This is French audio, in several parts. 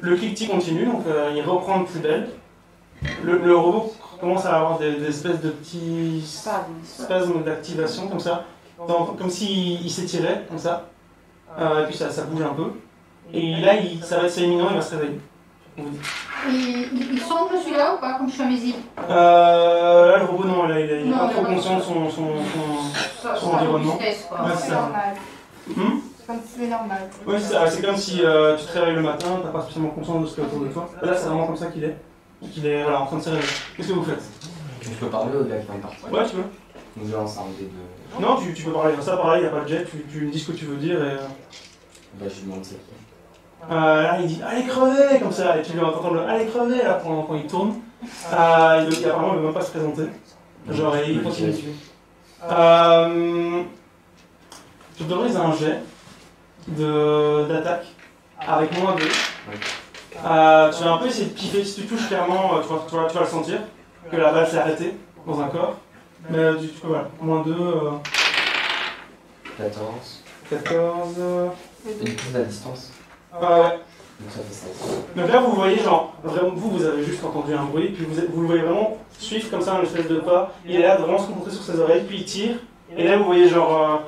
Le cliquetis continue, donc il reprend de plus belle. Le robot commence à avoir des espèces de petits spasmes d'activation comme ça, comme s'il s'étirait comme ça. Et puis ça bouge un peu. Et là, c'est imminent, il va se réveiller. Il semble celui-là ou pas, comme je suis invisible? Là, le robot, non, là, il n'est pas trop conscient de son environnement. Ouais, C'est normal. C'est comme si c'était normal. Oui, c'est comme si tu te réveilles le matin, tu n'as pas spécialement conscience de ce qu'il y a autour de toi. Là, c'est vraiment comme ça qu'il est. Qu'il est voilà, en train de se réveiller. Qu'est-ce que vous faites? Je peux parler au gars qui vient de partir? Ouais, tu veux. Nous lance un dé de... Non, tu peux parler. Ça, pareil, il n'y a pas de jet, tu me dis ce que tu veux dire et... Bah, je lui demande c'est qui. Là, il dit allez crever comme ça, et tu lui entends le allez crever là quand il tourne. Apparemment, il ne veut même pas se présenter. Genre, il continue. Je te donnerai un jet d'attaque avec -2. Tu vas un peu essayer de piffer. Si tu touches clairement, tu vas le sentir que la balle s'est arrêtée dans un corps. Mais du coup, voilà, -2. 14. 14. Et du coup, la distance. Ouais. Donc ça fait 16. Donc là, vous voyez, genre, vraiment, vous avez juste entendu un bruit, puis vous le voyez vraiment suivre comme ça un espèce de pas. Il est là de vraiment se concentrer sur ses oreilles, puis il tire. Et là, vous voyez, genre,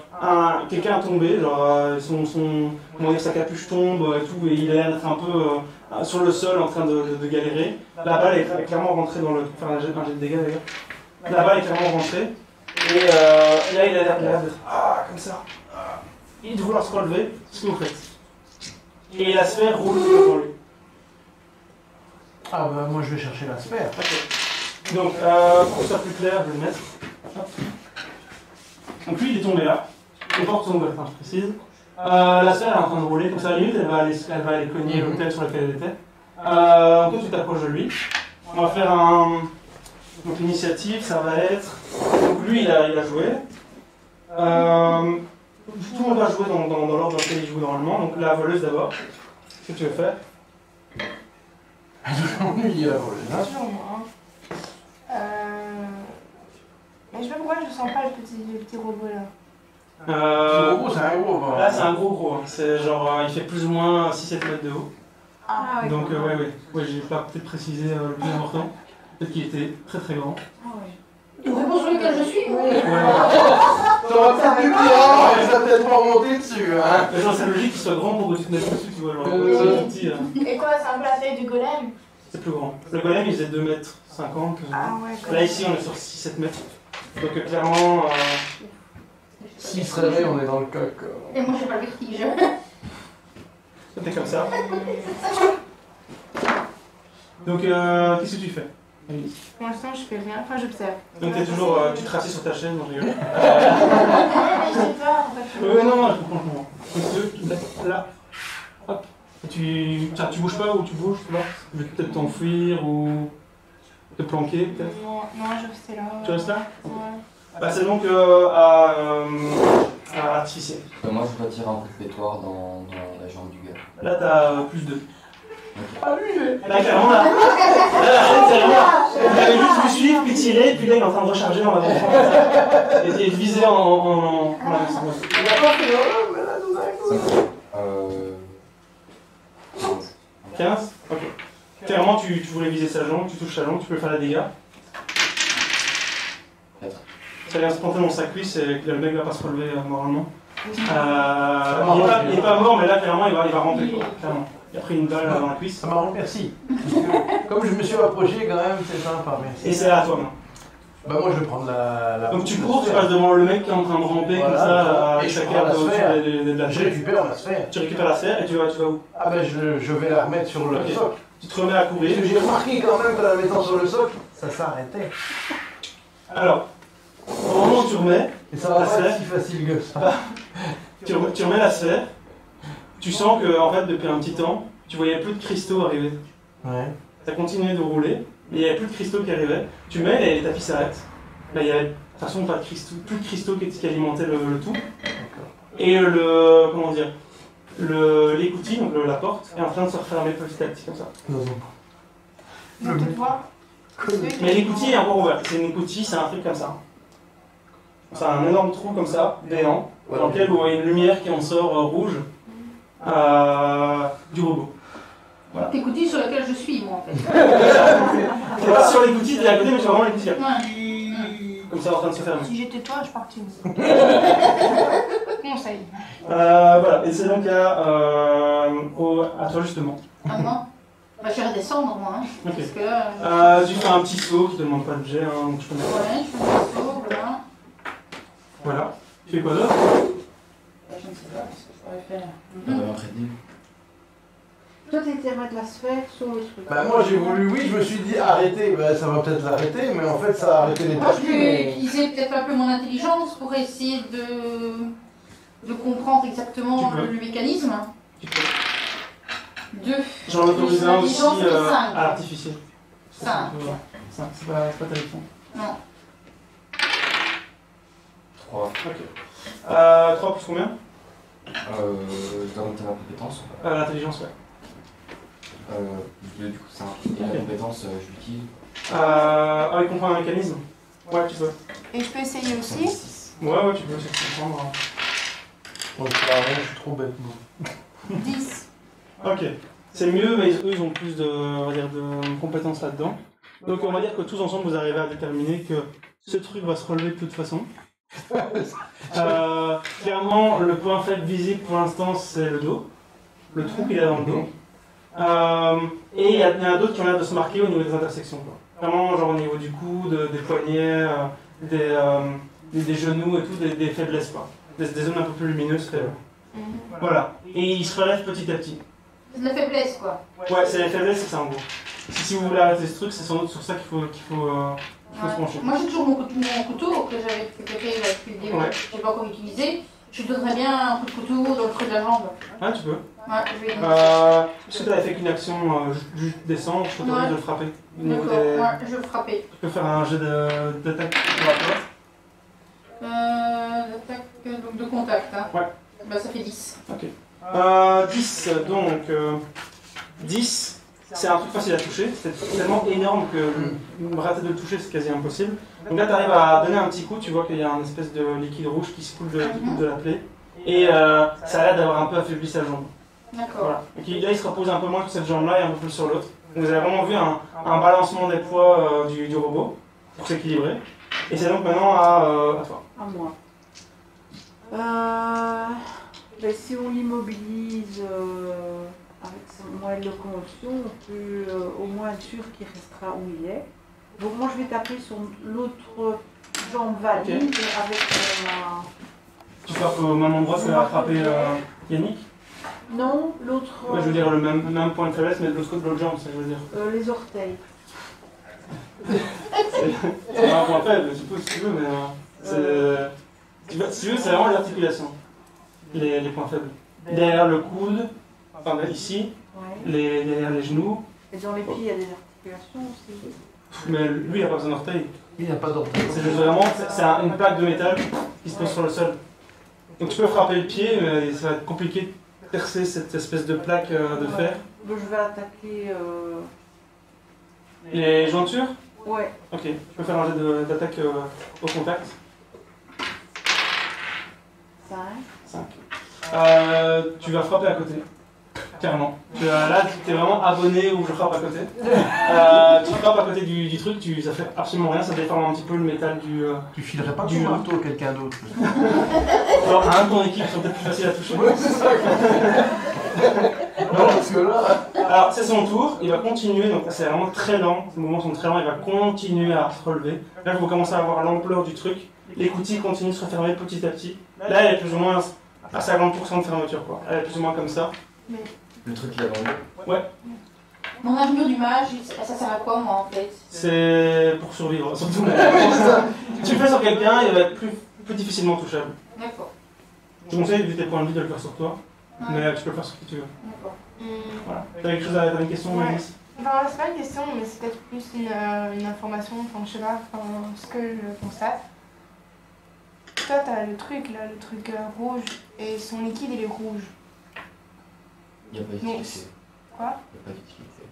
quelqu'un a tombé, genre, comment dire, sa capuche tombe et tout, et il a l'air d'être un peu sur le sol en train de galérer. La balle est clairement rentrée dans le. Enfin, un jet de dégâts d'ailleurs. La balle est clairement rentrée. Et là, il a l'air d'être. Comme ça. Et de vouloir se relever. Ce que vous faites. Et la sphère roule devant lui. Ah bah moi je vais chercher la sphère. Ok. Donc, pour que ce soit plus clair, je vais le mettre. Hop. Donc lui, il est tombé là. Les portes sont ouvertes, je précise. La sphère est en train de rouler, comme ça à la limite, elle va aller cogner l'hôtel sur lequel elle était. Toi, tu t'approches de lui. On va faire un... Donc l'initiative, ça va être... Donc lui, il a joué. Tout le monde va jouer dans l'ordre dans lequel il joue normalement. Donc la voleuse d'abord. Qu'est-ce que tu veux faire? Il a volé. Bien sûr, moi. Mais je sais pas pourquoi je sens pas le petit robot là. Le robot, c'est un gros. Là, c'est un gros. Hein. C'est genre, il fait plus ou moins 6-7 mètres de haut. Ah ouais. Donc, ouais, j'ai pas peut-être précisé le plus important. Peut-être qu'il était très très grand. Ah ouais. Le robot sur lequel je suis? Ouais. T'aurais peut-être dû dire, mais ça peut-être pas remonter dessus, hein. Mais genre, c'est logique qu'il soit grand pour que tu te mettes dessus, tu vois. Genre, c'est petit. Et quoi, c'est un peu la taille du golem? C'est plus grand. Le golem, il faisait 2,50 m. Ah ouais, quand Là, ici, on est sur 6-7 mètres. Donc, clairement. S'il se réveille, on est dans le coq. Et moi, j'ai pas le vertige. T'es comme ça. Donc, qu'est-ce que tu fais? Pour l'instant, je fais rien. Enfin, j'observe. Donc, t'es toujours. Tu te rassis sur ta chaise, non, je rigole. Mais j'ai peur en fait. Non, je comprends. Donc, là. Hop. Et tu bouges pas ou tu bouges, tu vois? Tu veux peut-être t'enfuir ou te planquer, peut-être? Non, je restais là. Tu restes là? Ouais. Bah, c'est donc à artificiel. Moi, je retire un coup de pétoire dans la jambe du gars. Là, t'as plus 2. Ah lui, Là, clairement, là, c'est vraiment. Vous avez juste vu suivre, puis tirer, puis là, il est en train de recharger dans l'avant-front. Et viser en. il a pas fait l'horreur, mais là, tout d'un coup. 15. 15? Ok. Clairement, tu voulais viser sa jambe, tu touches sa jambe, tu peux faire la dégâts. 4. Ça vient se planter dans sa cuisse et le mec va pas se relever moralement. Il est pas mort, mais là, clairement, il va ramper, quoi, clairement. Il a pris une balle dans la cuisse. Ça m'a merci. Comme je me suis approché quand même, c'est sympa, merci. Et c'est à toi maintenant. Bah moi je vais prendre la Donc tu cours, tu passes devant le mec qui est en train de ramper comme ça, et avec je sa prends cape la au-dessus sphère. de la Je chaise. récupère la sphère. Tu récupères la sphère et tu vas où? Ah bah je vais la remettre sur le Ok. socle. Tu te remets à courir. Parce que j'ai remarqué quand même qu'en la mettant sur le socle, ça s'arrêtait. Alors, au moment où tu remets, Et ça va la pas être sphère, si facile que ça. tu remets la sphère, tu sens que en fait depuis un petit temps, tu voyais plus de cristaux arriver. Ouais. Ça continuait de rouler, mais il n'y avait plus de cristaux qui arrivaient. Tu mets et les tapis s'arrêtent. Là, il y avait de toute façon pas de cristaux, plus de cristaux qui alimentaient le tout. Et comment dire, l'écoutille, donc la porte, est en train de se refermer petit à petit comme ça. On te voit. Mais l'écoutille est encore ouverte. C'est une écoutille, c'est un truc comme ça. C'est un énorme trou comme ça, béant, dans lequel vous voyez une lumière qui en sort rouge du robot. Voilà. T'écoutes sur lequel je suis, moi, en fait. C'est pas sur les gouttières, t'es à côté, mais sur vraiment les gouttières. Ouais. Comme ça, en train de se fermer. Si j'étais toi, je partirais. Conseil. Voilà, et c'est donc à toi justement. Ah, moi bah, je vais redescendre, moi. Hein, Ok. parce que là, Tu fais un petit saut qui te demande pas de jet, hein, donc je peux mettre. ouais, je fais un saut, voilà. Voilà. Tu fais quoi d'autre? Bah, je ne sais pas ce que je pourrais faire. On va m'entraîner. Toi, t'étais mettre la sphère sur le truc. Bah moi j'ai voulu, oui, je me suis dit arrêter, bah ça va peut-être l'arrêter, mais en fait ça a arrêté les Moi, je tapis. peux Mais... utiliser peut-être un peu mon intelligence pour essayer de comprendre exactement Tu peux. le mécanisme. Tu peux. 2. J'en autorise un aussi Intelligence, c'est cinq. à l'artificiel. 5. C'est pas terrible. Non. 3. Ok. 3 plus combien? Je dois monter ma compétence ou pas L'intelligence, ouais. 2 du coup 5. Et la compétence, je l'utilise. Ah oui, comprendre un mécanisme? Ouais, tu peux. Et je peux essayer aussi. 6. Ouais, tu peux aussi comprendre. Bon, je fais rien, je suis trop bête moi. 10. Ok. C'est mieux, mais eux ils ont plus de, on va dire, de compétences là-dedans. Donc on va dire que tous ensemble vous arrivez à déterminer que ce truc va se relever de toute façon. Clairement, le point faible visible pour l'instant c'est le dos, le trou qu'il a dans le dos. Et il y en a d'autres qui ont l'air de se marquer au niveau des intersections. Quoi. Vraiment, genre au niveau du coude, des poignets, des genoux et tout, des faiblesses. Quoi. Des zones un peu plus lumineuses. Faibles. Voilà. Et il se relève petit à petit. C'est de la faiblesse, quoi. Ouais, c'est la faiblesse, c'est ça en gros. Si vous voulez arrêter ce truc, c'est sans doute sur ça qu'il faut se pencher. Moi, j'ai toujours mon couteau que j'avais préparé depuis le début, Ouais. que je n'ai pas encore utilisé. Je lui donnerais bien un coup de couteau dans le creux de la jambe. Ah, tu peux. Ouais, je vais Parce que tu avais fait qu'une action, juste descendre, je t'autorise Ouais. de le frapper. Au niveau D'accord, des- ouais, je vais le frapper. Tu peux faire un jet d'attaque sur la porte. L'attaque donc de contact. Hein. Ouais. Bah, ça fait 10. 10, donc 10, c'est un truc facile à toucher, c'est tellement énorme que rater de le toucher c'est quasi impossible. Donc là tu arrives à donner un petit coup, tu vois qu'il y a un espèce de liquide rouge qui se coule de la plaie, et ça a l'air d'avoir un peu affaibli sa jambe. D'accord. Voilà. Donc là il se repose un peu moins sur cette jambe là et un peu plus sur l'autre. Donc vous avez vraiment vu un balancement des poids du robot pour s'équilibrer. Et c'est donc maintenant à toi. À moi. Ben, si on l'immobilise avec son moyen de locomotion, on peut au moins être sûr qu'il restera où il est. Donc moi je vais taper sur l'autre jambe valide avec ma... Tu frappes au même endroit que a frappé Yannick. Non, l'autre... Ouais, je veux dire le même point de faiblesse, mais de l'autre côté de l'autre jambe, ça je veux dire. les orteils. C'est pas un point faible, je suppose, si tu veux, mais si tu veux, c'est vraiment les articulations, les points faibles. Derrière le coude, enfin ici, Ouais. derrière les genoux, Et dans les pieds, il y a des articulations aussi. mais lui, il n'a pas besoin d'orteils. Il n'y a pas d'orteil. C'est juste vraiment, une plaque de métal qui se pose sur le sol. Donc tu peux frapper le pied, mais ça va être compliqué de percer cette espèce de plaque de fer. Donc je vais attaquer... Les jointures? Ouais. Ok, tu peux faire un jet d'attaque au contact. 5. 5. Tu vas frapper à côté. Clairement. Là, tu es vraiment abonné où je frappe à côté. Tu frappes à côté du truc, ça fait absolument rien, ça déforme un petit peu le métal du. Tu filerais pas Du- du marteau à quelqu'un d'autre. Alors, un de ton équipe sont peut-être plus faciles à toucher. Ouais, c'est ça. Non, parce que là... Alors, c'est son tour, il va continuer, donc c'est vraiment très lent, ces mouvements sont très lents, il va continuer à se relever. Là, vous commencez à voir l'ampleur du truc, les coutilles continuent de se refermer petit à petit. Là, elle est plus ou moins à 50% de fermeture, quoi. Elle est plus ou moins comme ça. Le truc qu'il a dans le dos. Mon armure du mage, ça sert à quoi, moi, en fait? C'est pour survivre, surtout. Tu le fais sur quelqu'un, il va être plus difficilement touchable. D'accord. Je te conseille, vu tes points de vie, de le faire sur toi, Ouais. mais tu peux le faire sur qui tu veux. D'accord. Voilà. T'as quelque chose à t'as une question, Ouais. Alice? Enfin, c'est pas une question, mais c'est peut-être plus une information, enfin, je sais pas, enfin, ce que je constate. Toi, t'as le truc là, le truc rouge, et son liquide il est rouge. Il n'y a pas Non. d'utilité. Quoi? Il n'y a pas d'utilité.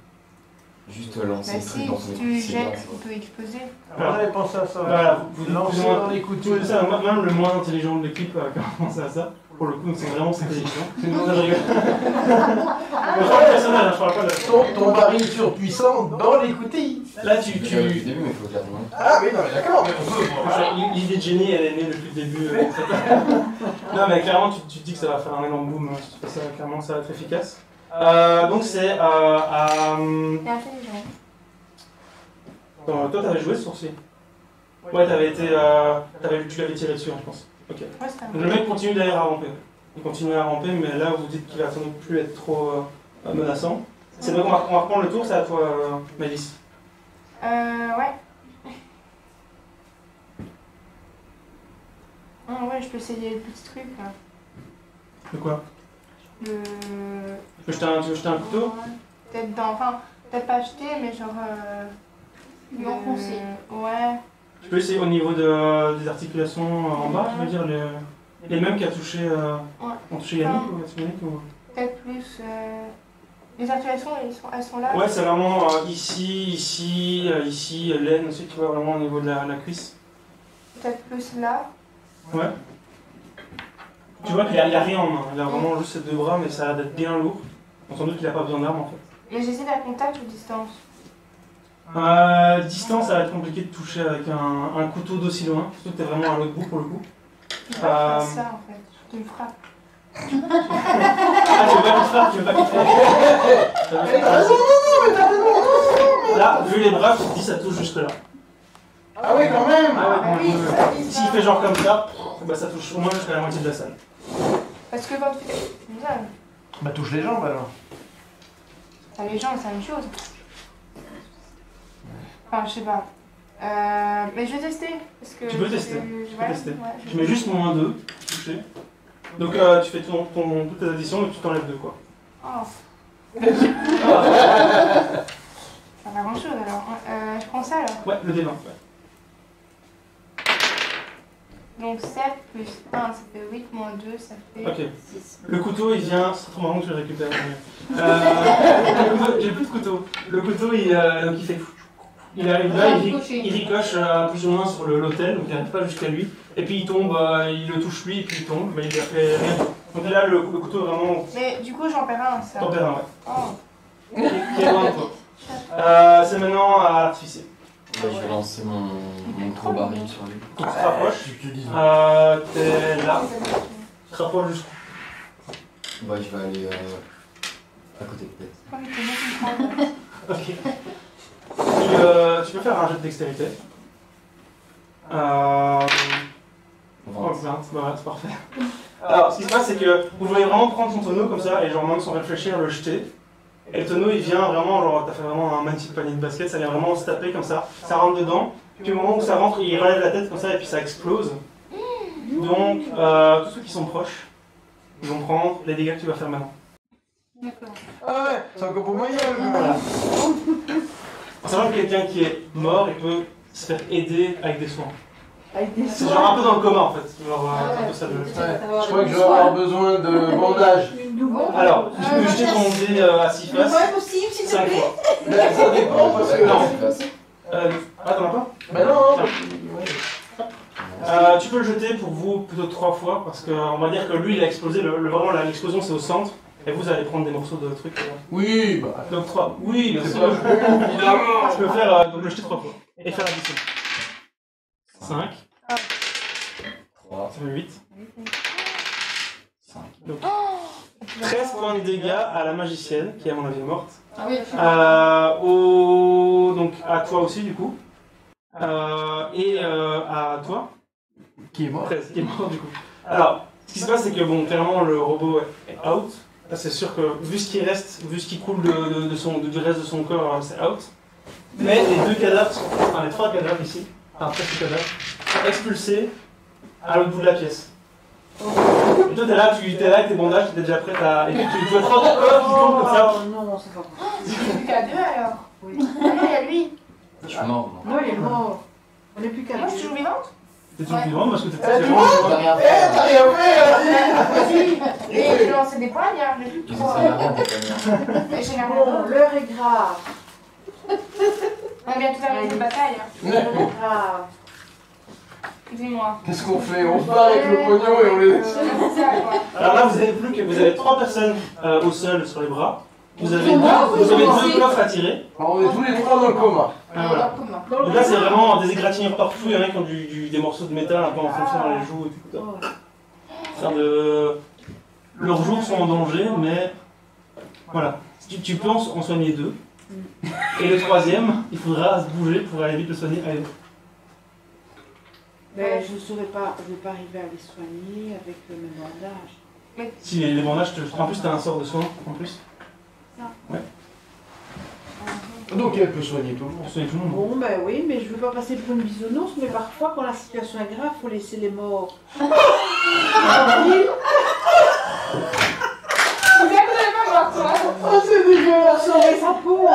Juste lancer Bah le truc si, dans si son tu écoute, c'est bien, jettes, ça. il peut exploser. On avait pensé à ça. Voilà, vous Lancer moins- dans les couteaux. tout ça, même le moins intelligent de l'équipe a pensé à ça. Pour le coup, c'est vraiment intelligent. C'est une je rigole. Je parle du personnage, je parle pas de Ton baril surpuissant dans l'écoutille. Là, tu. Depuis le début, mais il faut le faire tourner. Ah oui, non mais d'accord, mais on peut. L'idée de génie, elle est née depuis le début. En fait. Non, mais clairement, tu te dis que ça va faire un énorme boom. Si tu fais ça, clairement, ça va être efficace. Donc, c'est à. T'es intelligent. Toi, t'avais joué ce sourcier. Ouais, tu l'avais tiré dessus, hein, je pense. Ok. Ouais, c'est un Donc, le mec continue d'ailleurs à ramper. Il continue à ramper, mais là, vous dites qu'il va sans doute plus être trop menaçant. C'est donc on va reprendre le tour, c'est à toi, Malice. Ouais. Ah ouais, je peux essayer le petit truc là. De quoi Le... Tu veux jeter un couteau? Peut-être dans... Enfin, peut-être pas jeter, mais genre... Lui enfoncer. Ouais. Tu peux essayer au niveau des articulations en bas, tu veux dire les mêmes qui a touché, ont touché Yannick ou Peut-être plus... Les articulations, elles sont là. Ouais, c'est vraiment ici, l'aine aussi, tu vois, vraiment au niveau de la cuisse. Peut-être plus là. Ouais. Tu vois qu'il n'y a rien en main, il a vraiment juste ses deux bras, mais ça a l'air d'être bien lourd. Donc sans doute qu'il n'a pas besoin d'armes en fait. Mais j'essaie la contact ou distance. Distance, ça va être compliqué de toucher avec un couteau d'aussi loin, surtout que t'es vraiment à l'autre bout pour le coup. Je vais faire ça en fait. Tu me frappes. Ah, tu veux pas qu'il te frappe, tu veux pas qu'il te frappe. Là, vu les bras, tu te dis ça touche juste là. Ah oui, quand même. Ah ouais, oui, ça dit s'il ça. fait genre comme ça, bah ça touche au moins jusqu'à la moitié de la salle. Parce que quand tu fais... C'est bizarre. Bah touche les jambes alors. T'as les jambes, c'est la même chose. Enfin, je sais pas. Mais je vais tester. Parce que Tu peux tester, je- tu peux ouais, tester. ouais, je Tu mets juste moins 2, toucher. Donc tu fais toutes tes additions et tu t'enlèves 2 quoi. Oh, Ah, ça va grand chose alors. Je prends ça alors. ouais, le D20. Ouais. Donc 7 plus 1, ça fait 8 moins 2, ça fait Ok. 6. Le couteau il vient, c'est trop marrant que je le récupère. Le couteau, j'ai plus de couteau. Le couteau donc il fait. Il arrive là, il ricoche plus ou moins sur l'autel, donc il n'arrive pas jusqu'à lui. Et puis il tombe, il le touche lui, et puis il tombe, mais il a fait rien. Donc là le couteau est vraiment Mais du coup, j'en perds un, ça. tempérant, ouais. Oh. Qui est loin de toi. C'est maintenant à l'artificier. Bah, je vais lancer mon gros baril sur lui. Donc tu te rapproches. Tu te dis. T'es là. Tu te rapproches jusqu'où? Bah, je vais aller à côté de tête. Oh, mais t'es bien comprendre. Ok. Tu peux faire un jet de dextérité. Oh, 20, bah ouais, c'est parfait. Alors, ce qui se passe, c'est que vous voulez vraiment prendre son tonneau comme ça et genre même sans réfléchir le jeter. Et le tonneau il vient vraiment, genre t'as fait vraiment un magnifique panier de basket, ça vient vraiment se taper comme ça rentre puis au moment où ça rentre, il relève la tête comme ça et puis ça explose. Donc, tous ceux qui sont proches, ils vont prendre les dégâts que tu vas faire maintenant. D'accord. Ah ouais, c'est encore pour moyen. Voilà. En sachant que quelqu'un qui est mort, il peut se faire aider avec des soins. Avec des C'est genre un peu dans le coma en fait. Genre, un peu ça de... Je crois que je vais avoir besoin de bandage. Une double. Alors, tu peux jeter ton dé à 6 faces, Ouais, possible, s'il te 5 plaît. fois. Ça dépend parce que. Non. Efficace. T'en as pas? Bah non. Tu peux le jeter pour vous plutôt 3 fois parce qu'on va dire que lui il a explosé, vraiment l'explosion c'est au centre et vous allez prendre des morceaux de trucs. Oui, bah. Donc 3, oui bien C'est sûr. pas évidemment. Je peux faire donc le jeter 3 fois et faire l'addition. 5, 3, ça fait 8. 5. Donc 13 points de dégâts à la magicienne qui à mon avis est morte. Ah oui, Donc à toi aussi du coup. Et à toi. Qui est mort. 13, qui est mort du coup. Alors, ce qui se passe, c'est que bon, clairement, le robot est out. Là, c'est sûr que vu ce qui reste, vu ce qui coule du reste de son corps, c'est out. Mais les 2 cadavres, enfin les 3 cadavres ici, enfin presque cadavres, sont expulsés à l'autre bout de la pièce. Et toi, t'es là avec tes bandages, t'es déjà prêt à. Et puis tu vois 3 corps qui tombent comme ça. Oh non, c'est pas possible. C'est plus qu'à 2 alors. Oui. Ah non, il y a lui. Je suis mort, non? Non, il est mort. On n'est plus qu'à Moi, je suis toujours vivante. T'es toujours vivant parce que t'es Eh, tu vraiment. vois T'as rien Eh, fait. t'as rien fait, Vas-y. Et j'ai lancé des poignes, hein. J'ai plus Tu de sais, ça n'a rien, t'es pas bien. Et j'ai rien Bon, d'autre. l'heure est grave. On a bientôt terminé cette bataille. Hein. Ah, Dis-moi. Qu'est-ce qu'on fait? On se barre avec le pognon et on les... C'est ça, quoi. Alors là, vous avez 3 personnes au sol sur les bras. Vous avez deux coffres à tirer. Alors, on est tous les 3 dans le coma. Voilà. Donc là, c'est vraiment des égratignures partout. Il y en a qui ont des morceaux de métal un peu enfoncés dans les joues et tout. Leurs jours sont en danger, mais voilà. Tu peux en soigner 2. Et le 3e, il faudra se bouger pour aller vite le soigner. Allez. mais je ne vais pas arriver à les soigner avec le même bandage. Si les bandages, en plus, t'as un sort de soin en plus. Ouais. Donc elle peut soigner tout le monde. Soigner tout le monde. Bon, ben oui, mais je ne veux pas passer pour une bisounours, mais parfois, quand la situation est grave, il faut laisser les morts. Oh, c'est dégueulasse! Sauver sa peau.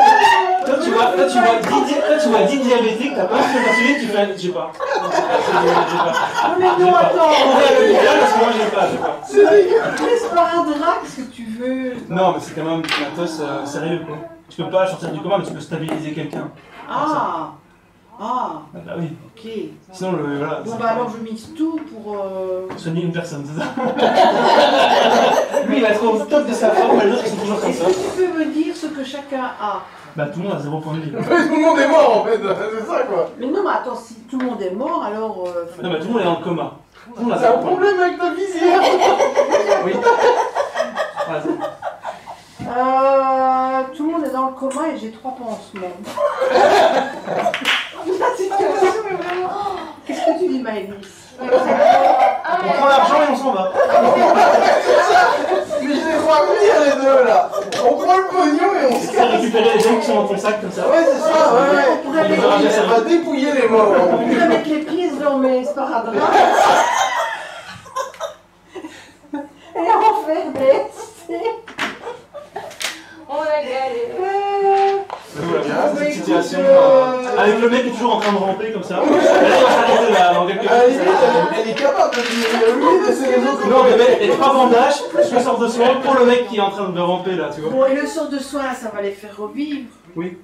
Toi, tu vois 10 diabétiques, t'as pas fait passer, tu fais. J'ai pas. Non, mais non, attends. Parce que moi, j'ai pas. C'est dégueulasse! Mais c'est pas un drap, qu'est-ce que tu veux? Non, mais c'est quand même matos sérieux, quoi. Tu peux pas sortir du coma, mais tu peux stabiliser quelqu'un. Ah, Bah oui. ok. Sinon, voilà. Bon, bah alors je mixe tout pour. Soigner une personne, c'est ça? Lui, il va être au top de sa forme, mais les autres, ils sont toujours comme Est-ce ça. que tu peux me dire ce que chacun a? Bah, tout le monde a 0 point de vie. Tout le monde est mort en fait, c'est ça quoi! Mais non, mais attends, si tout le monde est mort, alors. Non, mais tout le monde est dans le coma. Tout le monde a C'est un 0 point de vie. problème avec ta visière! Oui. Voilà, c'est bon. Tout le monde est dans le coma et j'ai 3 pansements. La situation est vraiment. Qu'est-ce que tu dis, Maëlys? On prend l'argent et on s'en va. Mais je les vois venir les deux là! On prend le pognon et on se C'est casse! récupérer les gens qui sont dans ton sac comme ça. Ouais, c'est ça, ouais! On pourrait Il va mettre, Elle va dépouiller les morts! on pourrait mettre les pièces dans mes sparadraps et en faire des. On a galéré. Voilà, Bah, cette écoute, situation. Avec le mec qui est toujours en train de ramper comme ça. Et là, il va s'arrêter là, dans quelques À la minutes. limite, elle est capable de dire lui de laisser les autres. Non, mais mec, et 3 bandages, plus le sort de soin pour le mec qui est en train de ramper là, tu vois. Bon, et le sort de soin, ça va les faire revivre. Oui.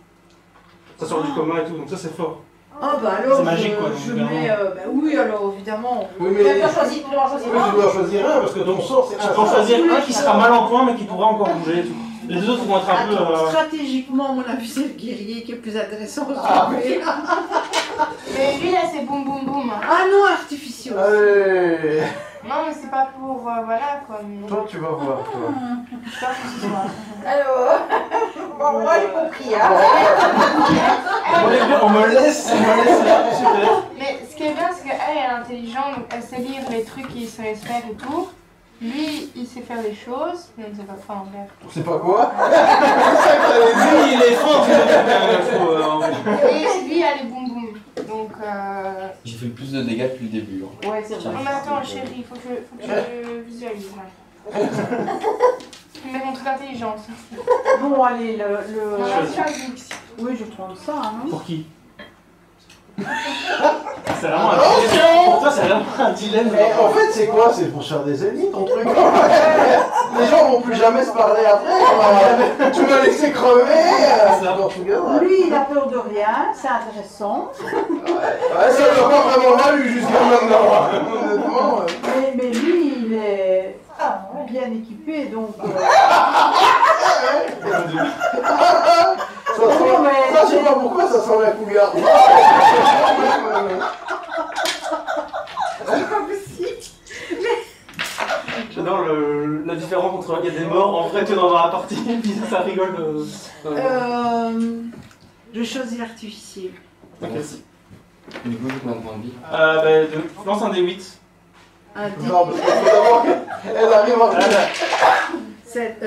Ça sort du coma et tout, donc ça c'est fort. Ah bah alors, C'est magique, quoi, je évidemment. mets... bah oui, alors évidemment. Oui, mais Tu dois choisir, tu dois choisir oui, un. tu dois choisir un parce que ton sort c'est Tu peux en choisir un qui sera mal en point mais qui pourra encore bouger et tout. Les deux autres vont être un peu. Attends, stratégiquement, à mon avis, c'est le guerrier qui est plus intéressant. Mais lui, là, c'est boum boum boum. Ah non, artificieux. Allez! Non, mais c'est pas pour. Voilà, quoi. Mais... Toi, tu vas voir, toi. Je pense que ce soir. Alors, bon, moi j'ai compris, hein. On me laisse là, super. Mais ce qui est bien, c'est qu'elle est intelligente, donc elle sait lire les trucs qui se laissent faire et tout. Lui, il sait faire des choses, je ne sais pas, enfin bref. On sait pas quoi? C'est ça que t'allais dire. Lui il est fort, tu vois. Et lui, elle est boum boum. Donc, J'ai fait le plus de dégâts depuis le début. Hein. Ouais, c'est vrai. non, mais attends, chérie, faut que je visualise. Ouais. Mais mon truc d'intelligence. Bon, allez, On a choisi. Oui, je prends ça, hein. Pour qui? C'est vraiment un dilemme. Pour toi, c'est vraiment un dilemme. Mais en fait, c'est quoi? C'est pour se faire des ennemis, ton truc? Les gens vont plus jamais se parler après. Tu m'as laissé crever. En tout cas, Lui, il a peur de rien, c'est intéressant. ouais, ça l'a pas vraiment mal eu jusqu'à maintenant. Honnêtement. Mais lui, il est bien équipé, donc... Ça, je sais pas pourquoi ça sent la cougarde. C'est pas possible. J'adore la différence entre il y a des morts, en vrai tu es dans la partie, puis ça rigole. Je choisis l'artificiel. Ok. Du coup, j'ai combien de points de vie? Lance un D8. Un Non, parce qu'il faut d'abord qu'elle arrive à... c'est Tu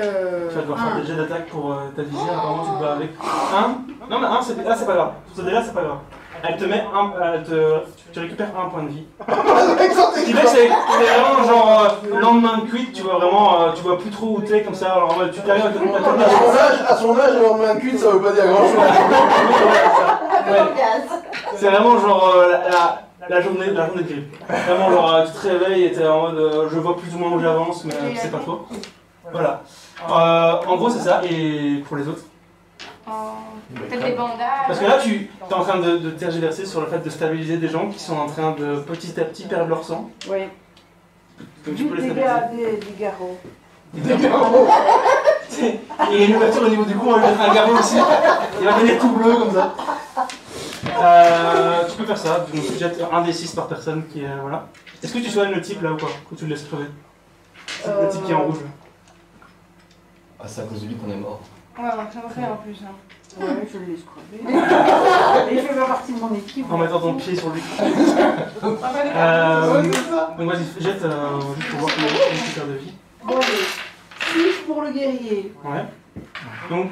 vas devoir faire des jets d'attaque pour ta visière, apparemment tu te bats avec 1. Non mais 1 c'est pas grave, pour ce dé là c'est pas grave. Elle te met tu récupères 1 point de vie. Ce qui fait que c'est vraiment genre lendemain de cuite, tu vois vraiment, tu vois plus trop où t'es comme ça, alors tu t'arrives avec À son âge, le lendemain de cuite, ça veut pas dire grand chose. C'est vraiment genre la journée de grippe. Vraiment genre tu te réveilles et t'es en mode je vois plus ou moins où j'avance mais c'est pas toi. Voilà. En gros c'est ça, et pour les autres Peut-être des bandages. Parce que là, tu es en train de tergiverser sur le fait de stabiliser des gens qui sont en train de petit à petit perdre leur sang. Oui. Donc tu peux les Des stabiliser. garrots. Des garrots. Il y a une ouverture au niveau du cou, on va lui mettre un garrot aussi. Il va venir tout bleu comme ça. Tu peux faire ça, donc tu jettes un des 6 par personne qui est. Voilà. Est-ce que tu soignes le type là ou pas? Ou tu le laisses crever? Le type qui est en rouge là. Ah, c'est à cause de lui qu'on est mort. Ouais, on va crever en plus. Hein. Ouais, je le laisse crever. Et il fait pas partie de mon équipe. En mettant ton pied sur lui. Donc vas-y, jette juste pour voir comment tu récupères de vie. Bon, allez. 6 pour le guerrier. Ouais. Donc,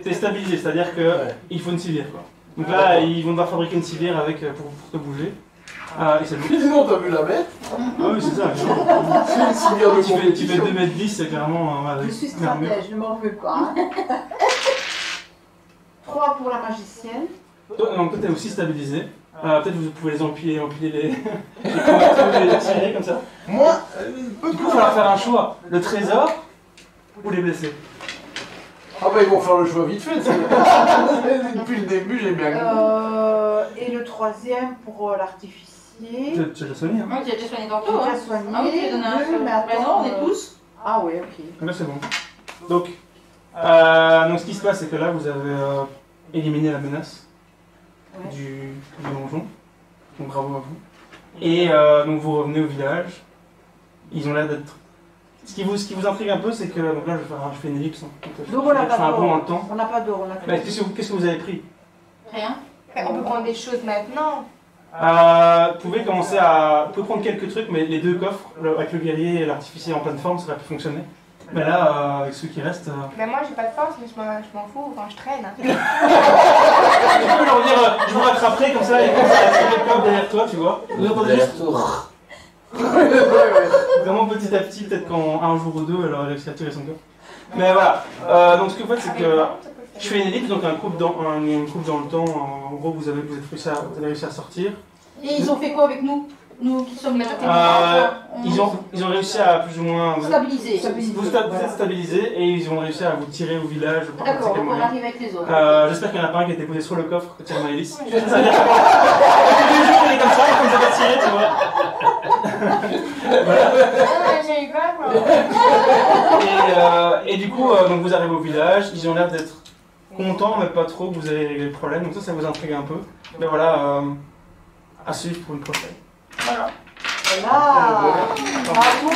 t'es stabilisé, c'est-à-dire qu'il faut une civière quoi. Donc là, ils vont devoir fabriquer une civière avec, pour te bouger. Et c'est bon. Sinon, t'as vu la bête? Ah oui, c'est ça. C'est une civière de Tu fais 2m10, c'est clairement. Je suis stratège, ne m'en veux pas. 3 pour la magicienne. Donc toi, t'es aussi stabilisé. Peut-être vous pouvez les empiler les combattants et les tirer comme ça. Moi, Du coup, il va falloir faire un choix. Le trésor ou les blessés. ah bah ils vont faire le choix vite fait. Depuis le début, j'ai bien compris. Et le troisième pour l'artificier. Tu l'as soigné, hein. Moi, j'ai déjà soigné J'ai tantôt. déjà Hein. soigné. Ah oui, tu lui as donné un deux, seul. mais attends, Mais non, on est tous. Ah ouais, ok. Donc là, c'est bon. Donc, ce qui se passe, c'est que là, vous avez éliminé la menace Ouais. du donjon. Donc bravo à vous. Et donc vous revenez au village. Ils ont l'air d'être. Ce qui vous intrigue un peu, c'est que. Donc là, je fais une ellipse. Hein. Donc on n'a Je fais pas un bond dans d'or. le temps. On n'a pas d'or, on a Bah, fait. qu'est-ce que vous avez pris? Rien. Mais on peut prendre des choses maintenant. Vous pouvez commencer à. Vous pouvez prendre quelques trucs, mais les 2 coffres, avec le guerrier et l'artificier en pleine forme, ça aurait pu fonctionner. Mais là, avec ceux qui restent. Ben moi j'ai pas de force, mais je m'en fous quand je traîne. Hein. Tu peux leur dire, je vous rattraperai comme ça, et comme ça, il y a le coffre derrière toi, tu vois. Vous entendez juste. Aller-retour. Vraiment petit à petit, peut-être qu'en un jour ou deux, elle aurait réussi à tirer son coffre. Mais voilà. Donc ce que vous faites, c'est que. Je fais une ellipse, donc une coupe dans le temps. En gros, vous avez réussi à sortir. Et ils ont fait quoi avec nous? Nous qui sommes Ils ont réussi à plus ou moins stabilisés. vous êtes stabilisés et ils ont réussi à vous tirer au village. par D'accord, n'importe quel donc on moyen. arrive avec les autres. J'espère qu'il y en a pas un qui a été posé sur le coffre quand il y a une hélice. Ça veut dire que tous les jours, il est comme ça, comme ça va tirer, tu vois. Voilà. Ah, j'ai eu peur moi. Et du coup, donc vous arrivez au village, ils ont l'air d'être contents, mais pas trop que vous avez réglé le problème. Donc ça vous intrigue un peu. Mais voilà, à suivre pour une prochaine. Voilà. Voilà. Bravo.